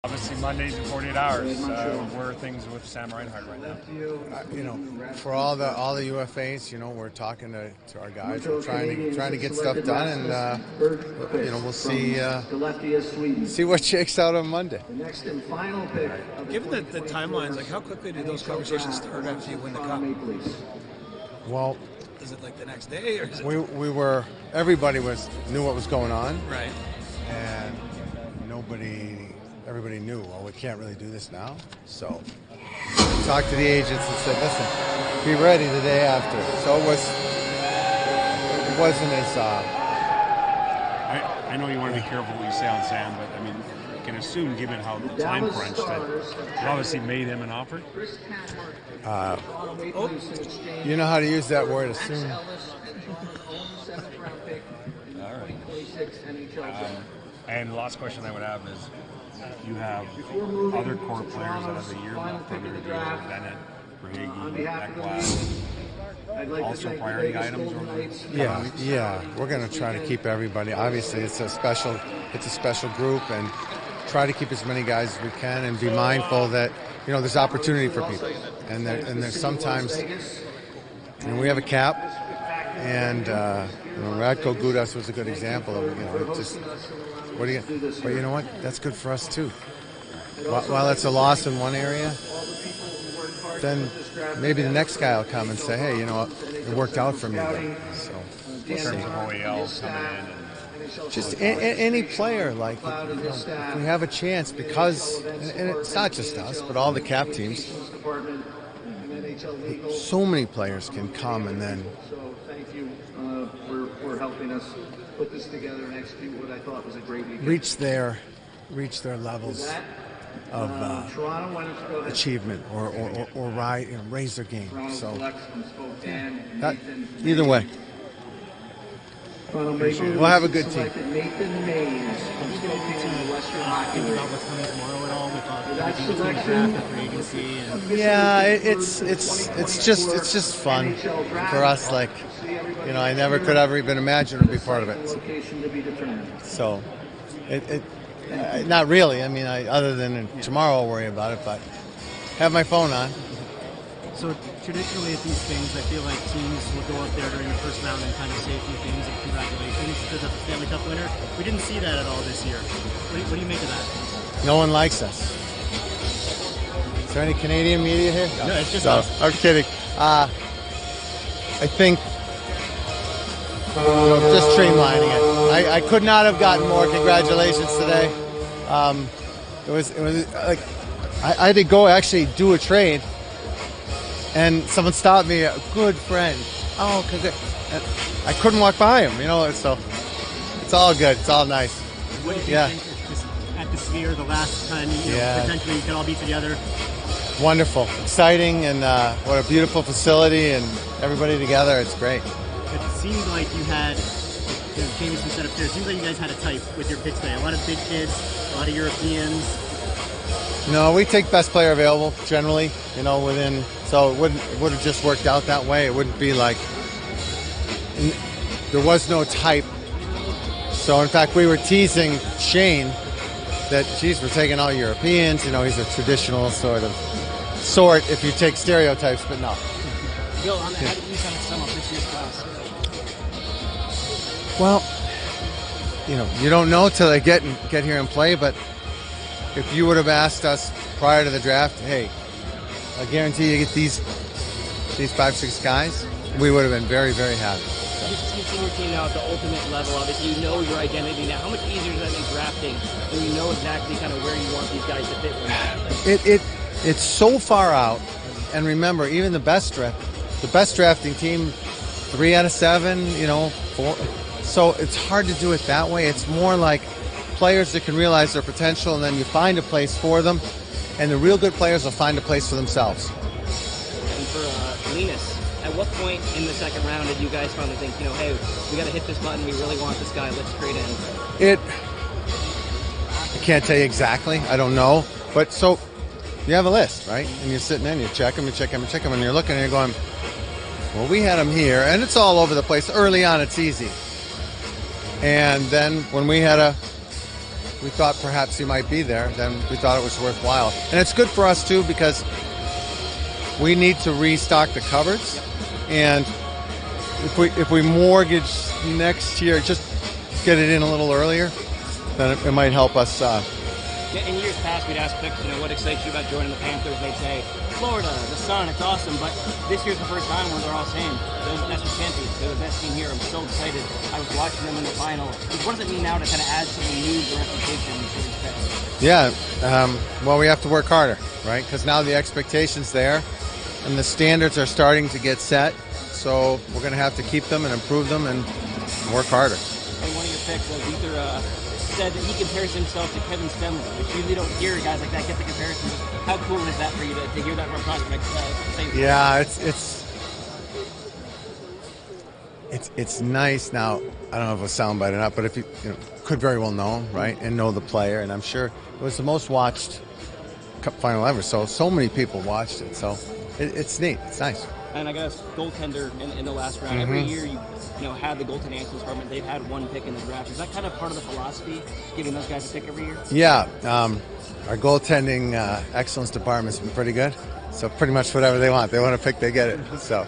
Obviously, Mondays in 48 hours. Where are things with Sam Reinhart right now? For all the UFAs, we're talking to our guys. We're trying to get stuff done, and we'll see what shakes out on Monday. Given the timelines, like how quickly did those conversations start after you win the cup? Well, is it like the next day, or is it... everybody knew what was going on, right? And everybody knew, well, we can't really do this now. So we talked to the agents and said, listen, be ready the day after. So it wasn't as... I know you want to be careful what you say on Sam, but I mean, you can assume, given how the time crunch, that you obviously made him an offer. You know how to use that word, assume. All right. And the last question I would have is, you have other core players that have a year left on their deals, Bennett, Verhaeghe, Ekblad, also priority items? Yeah. We're going to try to keep everybody. Obviously, it's a special group, and try to keep as many guys as we can, and be mindful that there's opportunity for people, and there's sometimes we have a cap, and Radko Gudas was a good example of it. Just but you know what? That's good for us too. While it's a loss in one area, then maybe the next guy will come and say, hey, you know what? It worked out for me. So, in terms of OEL coming in and just any player, like if we have a chance, because and it's not just us, but all the cap teams. So many players can come and then. So thank you for helping us put this together and execute what I thought was a great weekend. Reach their levels of achievement or raise their game. So either way, we'll have a good team. Yeah, it's just fun for us. Like, I never could ever even imagine to be part of it. So, not really. I mean, other than tomorrow I'll worry about it, but have my phone on. So traditionally at these things, I feel like teams will go up there during the first round and kind of say a few things of congratulations to the Stanley Cup winner. We didn't see that at all this year. What do you make of that? No one likes us. Is there any Canadian media here? No, it's just us. I'm kidding. I think just streamlining it. I could not have gotten more congratulations today. It was like I had to go actually do a trade. And someone stopped me, a good friend. Oh, I couldn't walk by him, so it's all good. It's all nice. What did you think at the Sphere the last time potentially you could all be together? Wonderful. Exciting, and what a beautiful facility, and everybody together. It's great. It seemed like you had, Jamieson said up there, it seems like you guys had a type with your picks today. A lot of big kids, a lot of Europeans. No, we take best player available generally, within. So it would have just worked out that way. It wouldn't be like there was no type. So in fact, we were teasing Shane that, geez, we're taking all Europeans. He's a traditional sort if you take stereotypes, but no. Bill, how did you kind of sum up this year's class? Well, you don't know till they get here and play. But if you would have asked us prior to the draft, hey, I guarantee you get these 5-6 guys, we would have been very, very happy. You've seen your team now at the ultimate level. Obviously, you know your identity now. How much easier does that make drafting when you know exactly kind of where you want these guys to fit? It's so far out, and remember, even the best drafting team, 3 out of 7, 4. So it's hard to do it that way. It's more like players that can realize their potential, and then you find a place for them. And the real good players will find a place for themselves. And for Linus, at what point in the second round did you guys finally think, hey, we got to hit this button, we really want this guy, let's trade in? I can't tell you exactly. I don't know. But so you have a list, right? And you're sitting there and you check them, and you're looking and you're going, well, we had him here. And it's all over the place. Early on, it's easy. And then when we had a we thought perhaps he might be there, then we thought it was worthwhile. And it's good for us too because we need to restock the cupboards, and if we mortgage next year, just get it in a little earlier, then it might help us. In years past, we'd ask picks, what excites you about joining the Panthers? They'd say, Florida, the sun, it's awesome. But this year's the first time where they're all saying, they're the national champions, they're the best team here. I'm so excited. I was watching them in the final. What does it mean now to kind of add something new to the reputation for these picks? Yeah, well, we have to work harder, right? Because now the expectation's there, and the standards are starting to get set. So we're going to have to keep them and improve them and work harder. And one of your picks, Zito, said that he compares himself to Kevin Stenley, which usually don't hear guys like that get the comparison. How cool is that for you to hear that from a prospect? Yeah, it's nice. Now, I don't know if it's a soundbite or not, but if you could very well know him, right, and know the player, and I'm sure it was the most watched Cup final ever. So many people watched it. So it's neat. It's nice. And I guess goaltender in the last round. Every year you have the goaltending excellence department. They've had one pick in the draft. Is that kind of part of the philosophy, giving those guys a pick every year? Yeah, our goaltending excellence department's been pretty good. So pretty much whatever they want a pick, they get it. So.